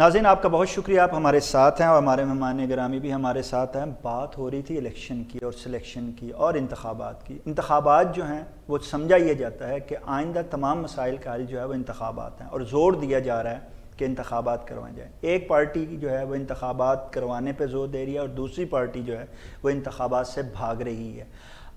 ناظرین آپ کا بہت شکریہ، آپ ہمارے ساتھ ہیں اور ہمارے مہمان گرامی بھی ہمارے ساتھ ہیں۔ بات ہو رہی تھی الیکشن کی اور سلیکشن کی اور انتخابات کی۔ انتخابات جو ہیں وہ سمجھا یہ جاتا ہے کہ آئندہ تمام مسائل کا حل جو ہے وہ انتخابات ہیں، اور زور دیا جا رہا ہے کہ انتخابات کروائے جائیں۔ ایک پارٹی جو ہے وہ انتخابات کروانے پہ زور دے رہی ہے اور دوسری پارٹی جو ہے وہ انتخابات سے بھاگ رہی ہے۔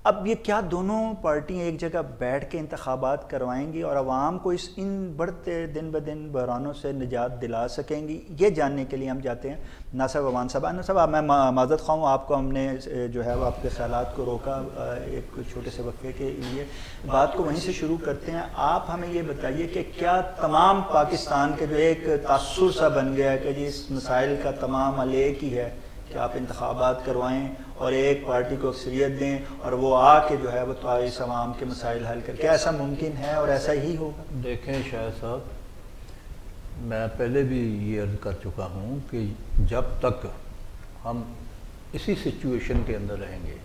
اب یہ کیا دونوں پارٹیاں ایک جگہ بیٹھ کے انتخابات کروائیں گی اور عوام کو ان بڑھتے دن بہ دن بحرانوں سے نجات دلا سکیں گی؟ یہ جاننے کے لیے ہم جاتے ہیں ناصر امان صاحب۔ ناصر صاحب میں معذرت خواہ ہوں، آپ کو ہم نے جو ہے وہ آپ کے خیالات کو روکا ایک چھوٹے سے وقفے کے لیے، بات کو وہیں سے شروع کرتے ہیں۔ آپ ہمیں یہ بتائیے کہ کیا تمام پاکستان کے جو ایک تاثر سا بن گیا ہے کہ جی اس مسائل کا تمام حل ایک ہی ہے کہ آپ انتخابات کروائیں اور ایک پارٹی کو اکثریت دیں اور وہ آ کے جو ہے وہ اس عوام کے مسائل حل کر، کیا ایسا ممکن ہے اور ایسا ہی ہوگا؟ دیکھیں شاہد صاحب، میں پہلے بھی یہ عرض کر چکا ہوں کہ جب تک ہم اسی سچویشن کے اندر رہیں گے،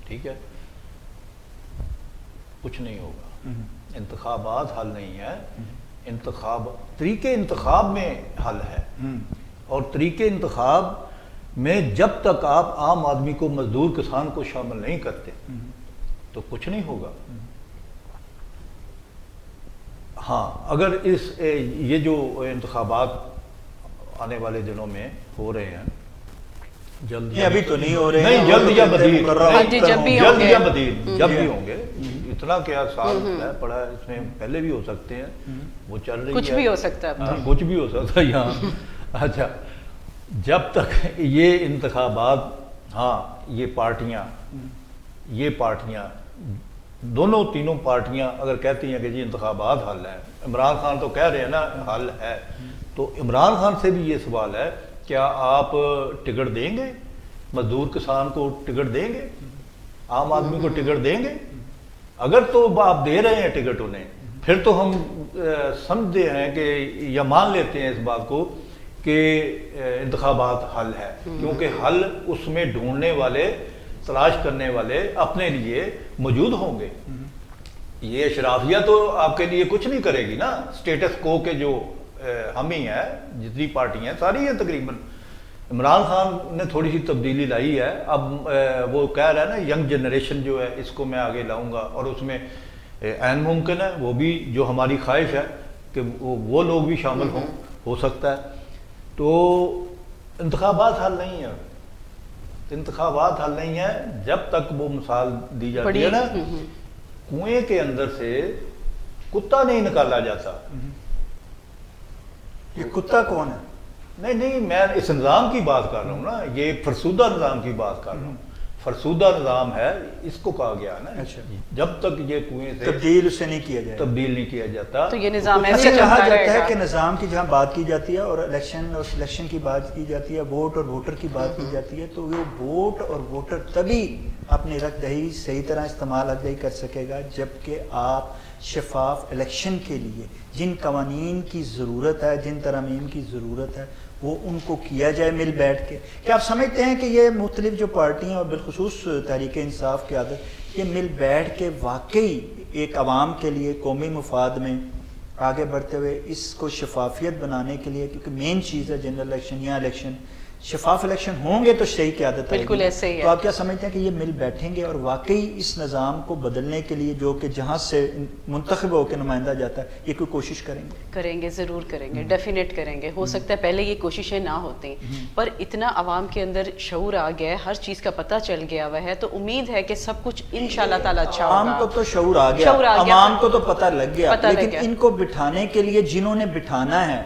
ٹھیک ہے، کچھ نہیں ہوگا۔ انتخابات حل نہیں ہے، طریقے انتخاب میں حل ہے، اور طریقے انتخاب میں جب تک آپ عام آدمی کو، مزدور کسان کو شامل نہیں کرتے تو کچھ نہیں ہوگا۔ ہاں، اگر یہ جو انتخابات آنے والے دنوں میں ہو رہے ہیں، جلد ابھی تو نہیں ہو رہے ہیں، نہیں، جلد یا بدید، جلد یا بدید جب بھی ہوں گے، اتنا کیا سال پڑا ہے، اس میں پہلے بھی ہو سکتے ہیں، وہ چل رہی ہے، کچھ بھی ہو سکتا ہے، کچھ بھی ہو سکتا ہے یہاں۔ اچھا، جب تک یہ انتخابات، ہاں یہ پارٹیاں دونوں تینوں پارٹیاں اگر کہتی ہیں کہ جی انتخابات حل ہے، عمران خان تو کہہ رہے ہیں نا حل ہے، تو عمران خان سے بھی یہ سوال ہے، کیا آپ ٹکٹ دیں گے؟ مزدور کسان کو ٹکٹ دیں گے؟ عام آدمی کو ٹکٹ دیں گے؟ اگر تو آپ دے رہے ہیں ٹکٹ انہیں، پھر تو ہم سمجھتے ہیں کہ یا مان لیتے ہیں اس بات کو کہ انتخابات حل ہے، کیونکہ حل اس میں ڈھونڈنے والے، تلاش کرنے والے اپنے لیے موجود ہوں گے۔ یہ اشرافیہ تو آپ کے لیے کچھ نہیں کرے گی نا، سٹیٹس کو کے جو ہم ہی ہیں، جتنی پارٹی ہیں ساری ہیں تقریباً۔ عمران خان نے تھوڑی سی تبدیلی لائی ہے، اب وہ کہہ رہا ہے نا ینگ جنریشن جو ہے اس کو میں آگے لاؤں گا، اور اس میں عین ممکن ہے وہ بھی جو ہماری خواہش ہے کہ وہ لوگ بھی شامل ہو سکتا ہے۔ تو انتخابات حل نہیں ہے، انتخابات حل نہیں ہے جب تک وہ مثال دی جاتی ہے نا، کنویں کے اندر سے کتا نہیں نکالا جاتا۔ یہ کتا کون ہے؟ نہیں، میں اس نظام کی بات کر رہا ہوں نا، یہ فرسودہ نظام کی بات کر رہا ہوں، فرسودہ نظام ہے، اس کو کہا گیا نا، جب تک یہ کنویں سے تبدیل اسے نہیں کیا جائے، تبدیل نہیں کیا جاتا تو یہ نظام ایسے کہا جاتا ہے کہ نظام کی جہاں بات کی جاتی ہے اور الیکشن اور سلیکشن کی بات کی جاتی ہے، ووٹ اور ووٹر کی بات کی جاتی ہے، تو وہ ووٹ اور ووٹر تبھی اپنی رق دہی صحیح طرح استعمال حق دہی کر سکے گا جبکہ آپ شفاف الیکشن کے لیے جن قوانین کی ضرورت ہے، جن ترامیم کی ضرورت ہے، وہ ان کو کیا جائے مل بیٹھ کے۔ کیا آپ سمجھتے ہیں کہ یہ مختلف جو پارٹیاں اور بالخصوص تحریک انصاف کی عادت، یہ مل بیٹھ کے واقعی ایک عوام کے لیے قومی مفاد میں آگے بڑھتے ہوئے اس کو شفافیت بنانے کے لیے، کیونکہ مین چیز ہے جنرل الیکشن یا الیکشن، شفاف الیکشن ہوں گے تو صحیح کی عادت آئے گی؟ بالکل ایسے ہی ہے۔ تو آپ کیا سمجھتے ہیں کہ یہ مل بیٹھیں گے اور واقعی اس نظام کو بدلنے کے لیے جو کہ جہاں سے منتخب ہو کے نمائندہ جاتا ہے، یہ کوئی کوشش کریں گے؟ کریں گے، ضرور کریں گے، ڈیفینیٹ کریں گے۔ ہو سکتا ہے پہلے یہ کوششیں نہ ہوتی، پر اتنا عوام کے اندر شعور آ گیا ہے، ہر چیز کا پتہ چل گیا ہوا ہے، تو امید ہے کہ سب کچھ انشاءاللہ تعالیٰ اچھا ہوگا۔ عوام کو تو شعور آ گیا، عوام کو تو پتہ لگ گیا، لیکن ان کو بٹھانے کے لیے جنہوں نے بٹھانا ہے،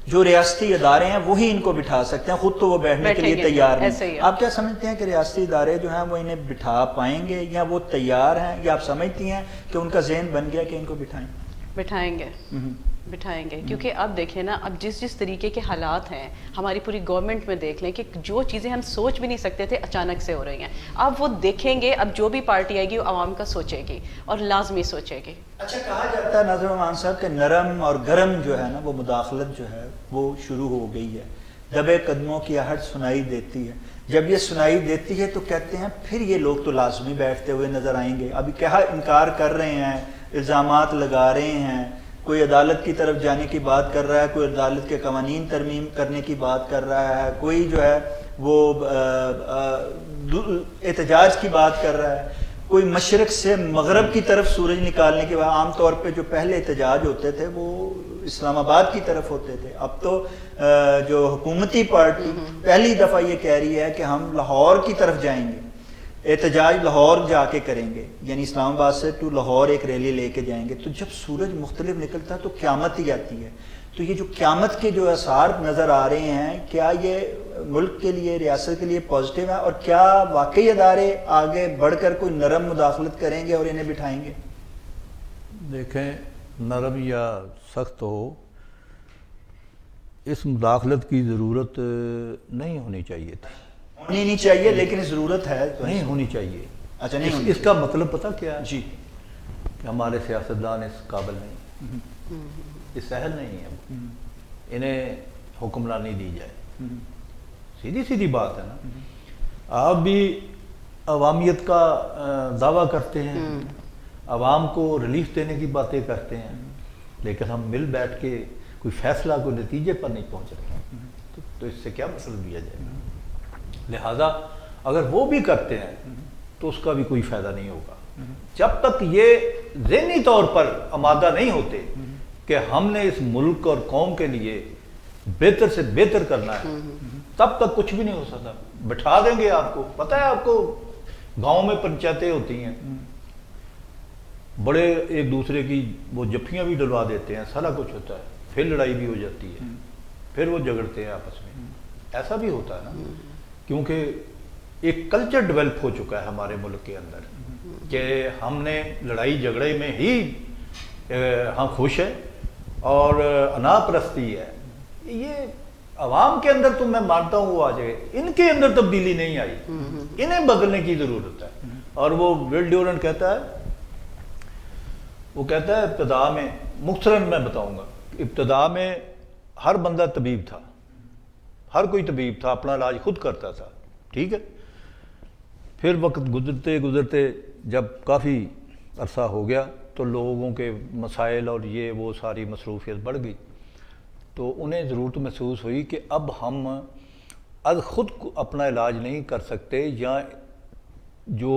جو ریاستی ادارے ہیں وہی ان کو بٹھا سکتے ہیں، خود تو وہ بیٹھنے کے لیے تیار نہیں۔ آپ کیا سمجھتے ہیں کہ ریاستی ادارے جو ہیں وہ انہیں بٹھا پائیں گے یا وہ تیار ہیں، یا آپ سمجھتی ہیں کہ ان کا ذہن بن گیا کہ ان کو بٹھائیں؟ بٹھائیں گے، کیونکہ اب دیکھیں نا، اب جس طریقے کے حالات ہیں ہماری پوری گورنمنٹ میں، دیکھ لیں کہ جو چیزیں ہم سوچ بھی نہیں سکتے تھے اچانک سے ہو رہی ہیں۔ اب وہ دیکھیں گے، اب جو بھی پارٹی آئے گی وہ عوام کا سوچے گی اور لازمی سوچے گی۔ اچھا، کہا جاتا ہے ناظر امان صاحب کہ نرم اور گرم جو ہے نا وہ مداخلت جو ہے وہ شروع ہو گئی ہے، دبے قدموں کی آہٹ سنائی دیتی ہے۔ جب یہ سنائی دیتی ہے تو کہتے ہیں پھر یہ لوگ تو لازمی بیٹھتے ہوئے نظر آئیں گے۔ ابھی کیا انکار کر رہے ہیں، الزامات لگا رہے ہیں، کوئی عدالت کی طرف جانے کی بات کر رہا ہے، کوئی عدالت کے قوانین ترمیم کرنے کی بات کر رہا ہے، کوئی جو ہے وہ احتجاج کی بات کر رہا ہے، کوئی مشرق سے مغرب کی طرف سورج نکالنے کے بعد عام طور پہ جو پہلے احتجاج ہوتے تھے وہ اسلام آباد کی طرف ہوتے تھے. اب تو جو حکومتی پارٹی پہلی دفعہ یہ کہہ رہی ہے کہ ہم لاہور کی طرف جائیں گے، احتجاج لاہور جا کے کریں گے، یعنی اسلام آباد سے ٹو لاہور ایک ریلی لے کے جائیں گے. تو جب سورج مختلف نکلتا ہے تو قیامت ہی آتی ہے. تو یہ جو قیامت کے جو آثار نظر آ رہے ہیں، کیا یہ ملک کے لیے، ریاست کے لیے پازیٹیو ہے، اور کیا واقعی ادارے آگے بڑھ کر کوئی نرم مداخلت کریں گے اور انہیں بٹھائیں گے؟ دیکھیں، نرم یا سخت ہو، اس مداخلت کی ضرورت نہیں ہونی چاہیے تھی. ہونی نہیں چاہیے، لیکن ضرورت ہے تو نہیں ہونی چاہیے. اچھا، نہیں ہونی اس کا مطلب پتہ کیا ہے؟ جی، کہ ہمارے سیاستدان اس قابل نہیں، اس اہل نہیں ہے، انہیں حکمرانی دی جائے. سیدھی سیدھی بات ہے نا. آپ بھی عوامیت کا دعویٰ کرتے ہیں، عوام کو ریلیف دینے کی باتیں کرتے ہیں، لیکن ہم مل بیٹھ کے کوئی فیصلہ، کوئی نتیجے پر نہیں پہنچ رہے، تو اس سے کیا مطلب لیا جائے گا؟ لہذا اگر وہ بھی کرتے ہیں تو اس کا بھی کوئی فائدہ نہیں ہوگا. جب تک یہ ذہنی طور پر آمادہ نہیں ہوتے کہ ہم نے اس ملک اور قوم کے لیے بہتر سے بہتر کرنا ہے، تب تک کچھ بھی نہیں ہو سکتا. بٹھا دیں گے آپ کو، پتہ ہے آپ کو گاؤں میں پنچایتیں ہوتی ہیں، بڑے ایک دوسرے کی وہ جفیاں بھی ڈلوا دیتے ہیں، سارا کچھ ہوتا ہے، پھر لڑائی بھی ہو جاتی ہے، پھر وہ جھگڑتے ہیں آپس میں. ایسا بھی ہوتا ہے نا، کیونکہ ایک کلچر ڈیولپ ہو چکا ہے ہمارے ملک کے اندر کہ ہم نے لڑائی جھگڑے میں ہی ہم خوش ہیں اور انا پرستی ہے. یہ عوام کے اندر تو میں مانتا ہوں وہ آ جائے، ان کے اندر تبدیلی نہیں آئی، انہیں بدلنے کی ضرورت ہے. اور وہ ول ڈیورنٹ کہتا ہے، وہ کہتا ہے ابتدا میں، مختصراً میں بتاؤں گا، ابتدا میں ہر بندہ طبیب تھا، ہر کوئی طبیب تھا، اپنا علاج خود کرتا تھا، ٹھیک ہے. پھر وقت گزرتے گزرتے جب کافی عرصہ ہو گیا تو لوگوں کے مسائل اور یہ وہ ساری مصروفیت بڑھ گئی، تو انہیں ضرورت محسوس ہوئی کہ اب ہم از خود اپنا علاج نہیں کر سکتے، یا جو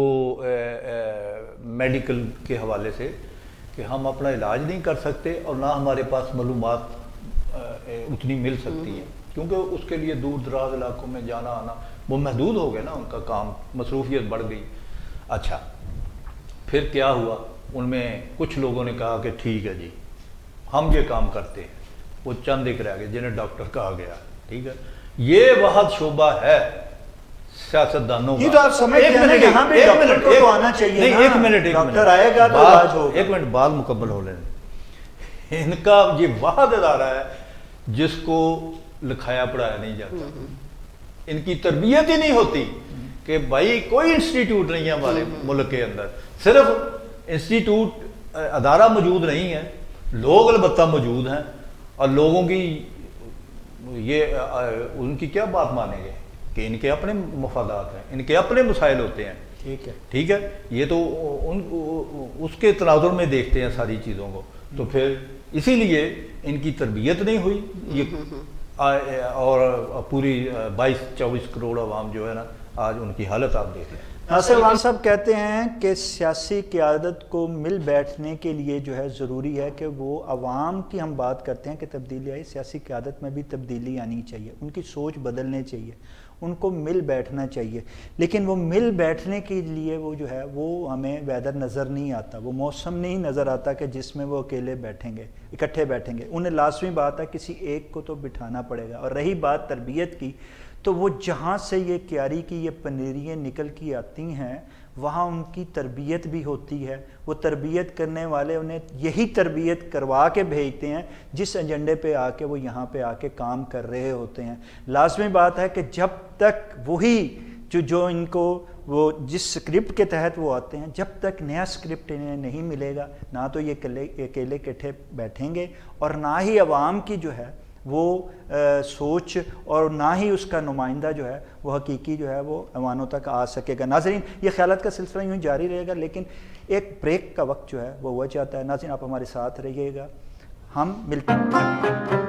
میڈیکل کے حوالے سے کہ ہم اپنا علاج نہیں کر سکتے، اور نہ ہمارے پاس معلومات اتنی مل سکتی ہیں، کیونکہ اس کے لیے دور دراز علاقوں میں جانا آنا وہ محدود ہو گیا نا، ان کا کام، مصروفیت بڑھ گئی. اچھا، پھر کیا ہوا؟ ان میں کچھ لوگوں نے کہا کہ ٹھیک ہے جی ہم یہ کام کرتے ہیں. وہ چند ایک رہ گئے جنہیں ڈاکٹر کہا گیا، ٹھیک ہے. یہ واحد شعبہ ہے سیاستدانوں کا. یہ تو آپ سمجھتے ہیں یہاں پہ ڈاکٹر کو تو آنا چاہیے. نہیں، ایک منٹ، ڈاکٹر آئے گا تو علاج ہوگا. ایک منٹ، بات مکمل ہو لینے. ان کا یہ واحد ادارہ ہے جس کو لکھایا پڑھایا نہیں جاتا، ان کی تربیت ہی نہیں ہوتی کہ بھائی کوئی انسٹیٹیوٹ نہیں ہے ہمارے ملک کے اندر، صرف انسٹیٹیوٹ ادارہ موجود نہیں ہے، لوگ البتہ موجود ہیں، اور لوگوں کی یہ ان کی کیا بات مانیں گے کہ ان کے اپنے مفادات ہیں، ان کے اپنے مسائل ہوتے ہیں. ٹھیک ہے، یہ تو اس کے تناظر میں دیکھتے ہیں ساری چیزوں کو. تو پھر اسی لیے ان کی تربیت نہیں ہوئی، یہ اور پوری 22-24 کروڑ عوام جو ہے نا، آج ان کی حالت آپ دیکھ لیں. ناصر عوان صاحب کہتے ہیں کہ سیاسی قیادت کو مل بیٹھنے کے لیے جو ہے ضروری ہے کہ وہ عوام کی، ہم بات کرتے ہیں کہ تبدیلی آئی، سیاسی قیادت میں بھی تبدیلی آنی چاہیے، ان کی سوچ بدلنے چاہیے، ان کو مل بیٹھنا چاہیے. لیکن وہ مل بیٹھنے کے لیے وہ جو ہے وہ ہمیں ویدر نظر نہیں آتا، وہ موسم نہیں نظر آتا کہ جس میں وہ اکیلے بیٹھیں گے، اکٹھے بیٹھیں گے. انہیں لازمی بات ہے کسی ایک کو تو بٹھانا پڑے گا. اور رہی بات تربیت کی، تو وہ جہاں سے یہ کیاری کی یہ پنیریاں نکل کی آتی ہیں، وہاں ان کی تربیت بھی ہوتی ہے. وہ تربیت کرنے والے انہیں یہی تربیت کروا کے بھیجتے ہیں جس ایجنڈے پہ آ کے وہ یہاں پہ آ کے کام کر رہے ہوتے ہیں. لازمی بات ہے کہ جب تک وہی جو ان کو وہ جس سکرپٹ کے تحت وہ آتے ہیں، جب تک نیا سکرپٹ انہیں نہیں ملے گا، نہ تو یہ اکیلے اکٹھے بیٹھیں گے، اور نہ ہی عوام کی جو ہے وہ سوچ اور نہ ہی اس کا نمائندہ جو ہے وہ حقیقی جو ہے وہ ایوانوں تک آ سکے گا. ناظرین، یہ خیالات کا سلسلہ یوں جاری رہے گا، لیکن ایک بریک کا وقت جو ہے وہ ہوا چاہتا ہے. ناظرین، آپ ہمارے ساتھ رہیے گا. ہم ملتے ہیں.